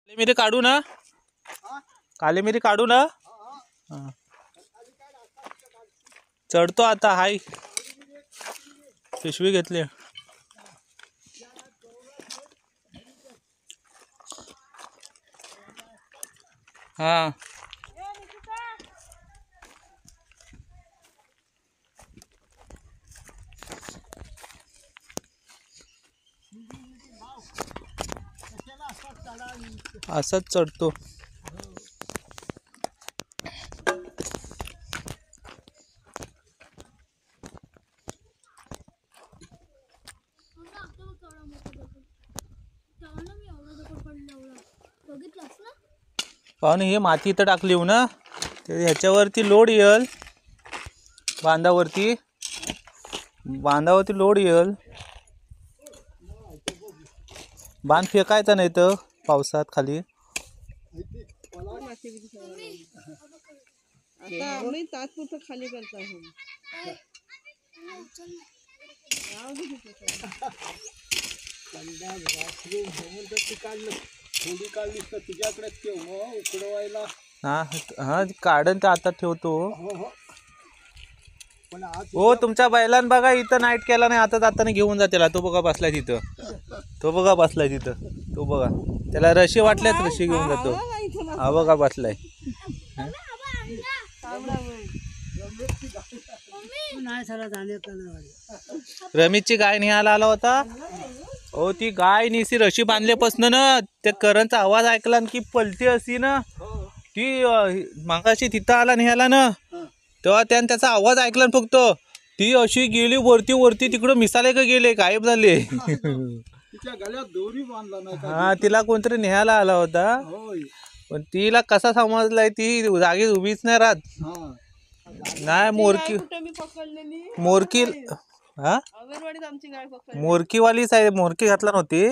काली मिरी काढू ना, काली मिरी काढू ना. चढतो आता. हाय पिशवी घेतली. हा असंच चढतो. पाहुणे हे माती इथं टाकली हो ना, ह्याच्यावरती लोड येईल. बांधावरती लोड येईल. बांध फेकायचा नाही तर पावसात खाली. आता तात्पुरतं खाली करता हा काढन ते आता ठेवतो. हो तुमच्या बैलान बघा इथं नाईट केला नाही, आता जाताना घेऊन जाते. तो बघा बसलाय तिथं, तो बघा बसलाय तिथं, तो बघा त्याला रशी वाटल्यात, रशी घेऊन जातो. हा बघा बसलाय. रमेशची गाय न्यायला आला होता. हो ती गाय निसी रशी बांधल्यापासून ना त्या करंटचा आवाज ऐकला की पलटी असी ना, ती मागाशी तिथं आला न्यायला ना, तेव्हा त्याने त्याचा आवाज ऐकला फक्त. ती अशी गेली वरती वरती, तिकडं मिसाले का गेले, गायब झाले. हा तिला कोणतरी न्यायला आला होता, पण तिला कसा समजलाय ती जागीच उभीच नाही राहत. नाही मोरकी हा मोरकीवालीच आहे. मोरकी घातला नव्हती,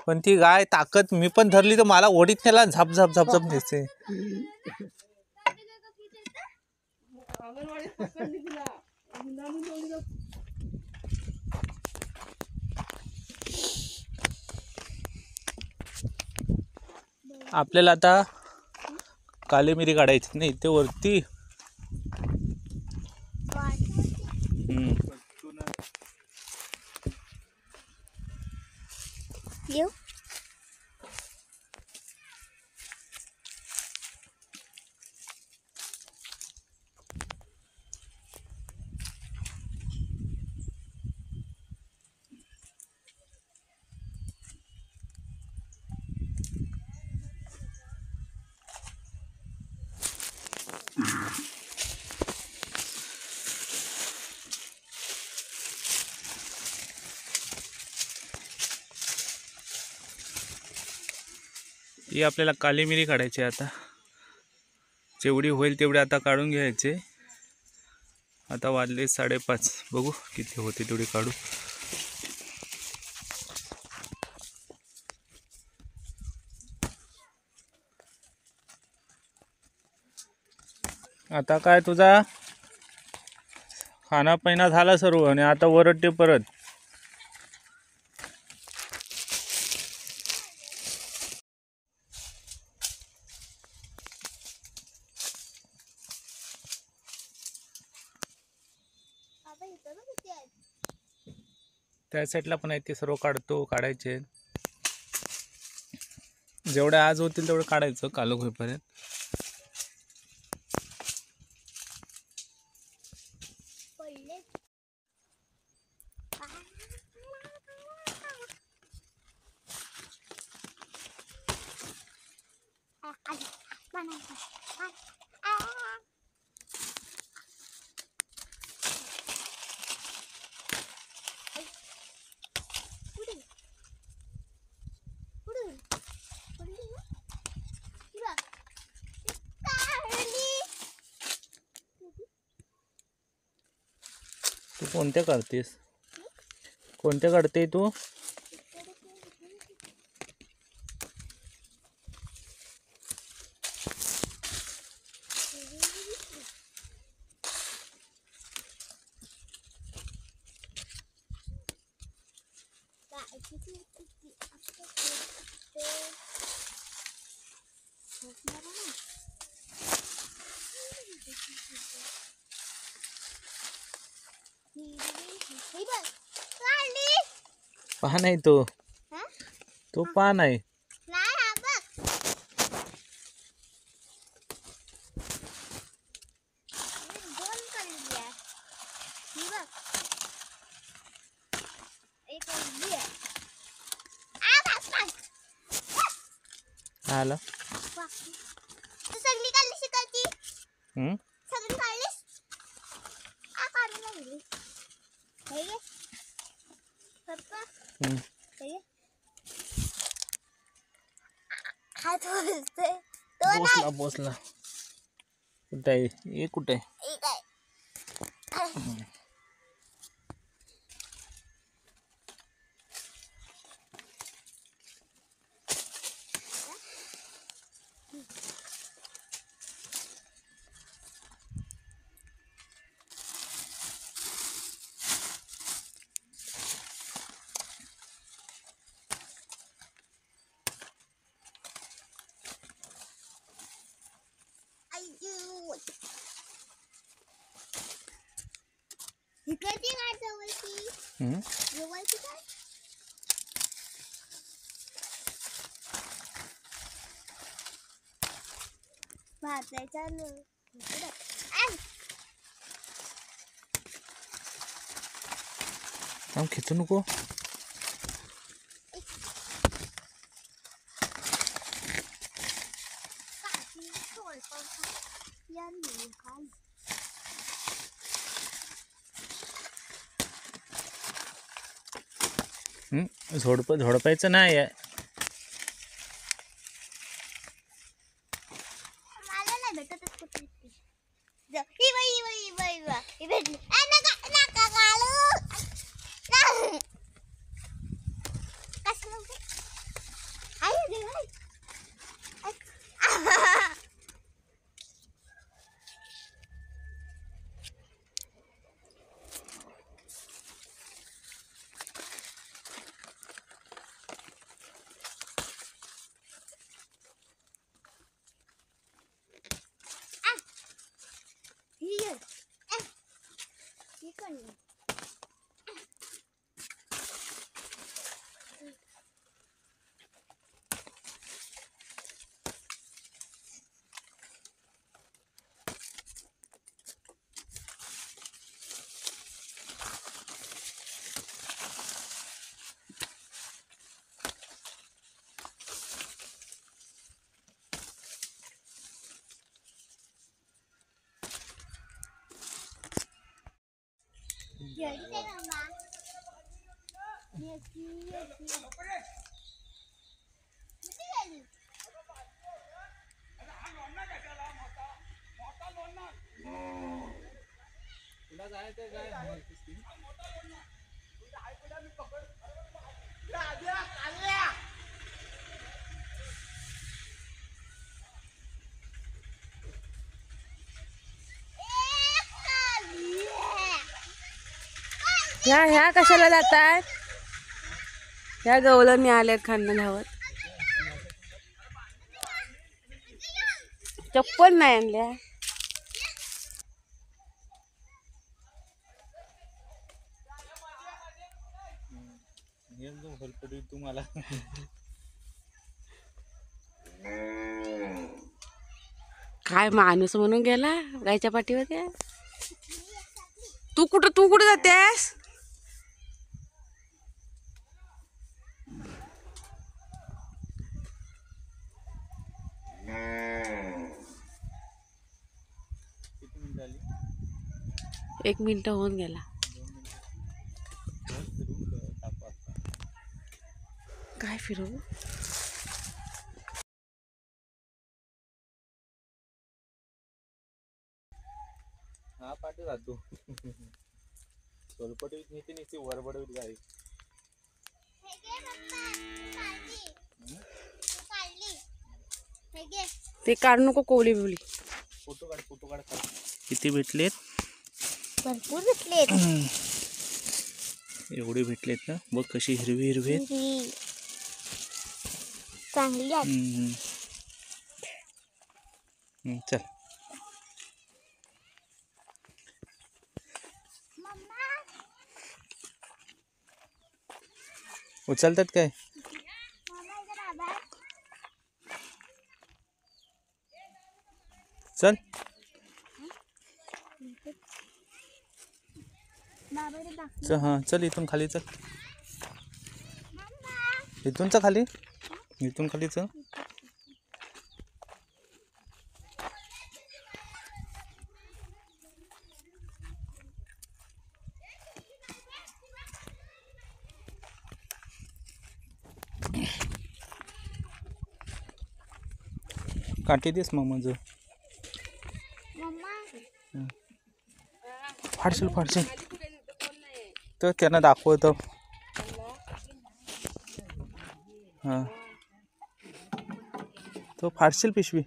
पण ती गाय ताकद मी पण धरली तर मला ओढीत नेला. झाप झाप झाप झाप नेसते. आपल्याला आता काली मिरी काढायची नाही ते वरती. ही आपल्याला काली मिरी काढायची. आता जेवढी होईल तेवढी आता काढून घ्यायचे. आता वाजले 5:30. बघू किती होते तेवढी काढू. आता काय तुझा खाना पिना झाला सर्व आणि आता वरडते परत. त्या साईडला पण आहे ते सर्व काढायचे. जेवढे आज होतील तेवढं काढायचं कालक होईपर्यंत. तू कोणत्या काढतेस? कोणत्या काढते तू? पान आहे तो पान आहे. आलं सगळी काढली शिकायची. हम्म सगळी काढलीस काढून लागली. हे घे पप्पा, हम्म. हे घे. हात बोलतोय तो नाही. पोचला कुठे आहे हे कुठे आहे? हे काय इकडची काय जवळची हम्म जवळची काय भाजायचा थांब खिचू नको. झोडपायचं नाही आहे. मला नाही भेटतच कुठे ही भेटली. नका नका घालू. कसलं आई रे आई. ह्या कशाला जातात? ह्या गवळणी आल्यात खांदा धावत. चप्पल नाही आणल्या. तुम्हाला काय माणूस म्हणून गेला गायच्या पाठीवर त्या. तू कुठे जातेस? एक मिनिट होऊन गेला. काय फिरवू? हा पाठी राहतो. सोलपटी नीती नीती वरबडवीत गाडी. ते काढू नको कोवली बिवली. फोटो काढ. किती भेटलेत? भरपूर भेटलेत. एवढे भेटलेत ना. बघ कशी हिरवी हिरवी चांगली आहे. चल मम्मा उचलतात काय? मम्मा इधर बाबा चल बाबा इधर दाख चल हां चल इथून खाली चल. मम्मा इथून चल खाली. इथून खाली चल. काठी देस मग माझं. मम्मा फाडशील फाडशील तर त्यांना दाखवतो. हां तो फाडशील पिशवी.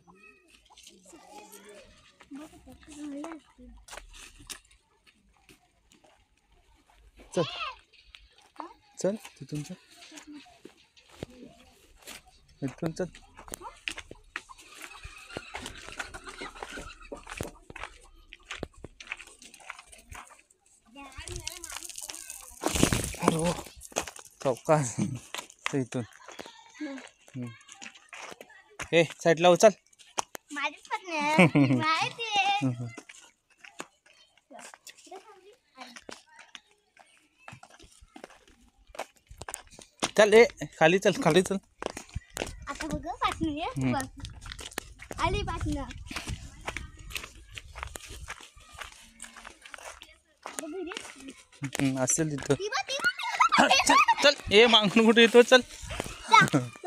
चल चल तिथून चल. इथून चल. हो चौकास इथून. हे साईडला उचल. माझीच पत्नी माहिती आहे. चल ए खाली चल खाली चल. आता बघ पाटणी आहे बघ. आली पाटणं असेल तिथं. ती बघ, ती बघ. चल चल ए मागून कुठे येतो चल. जा.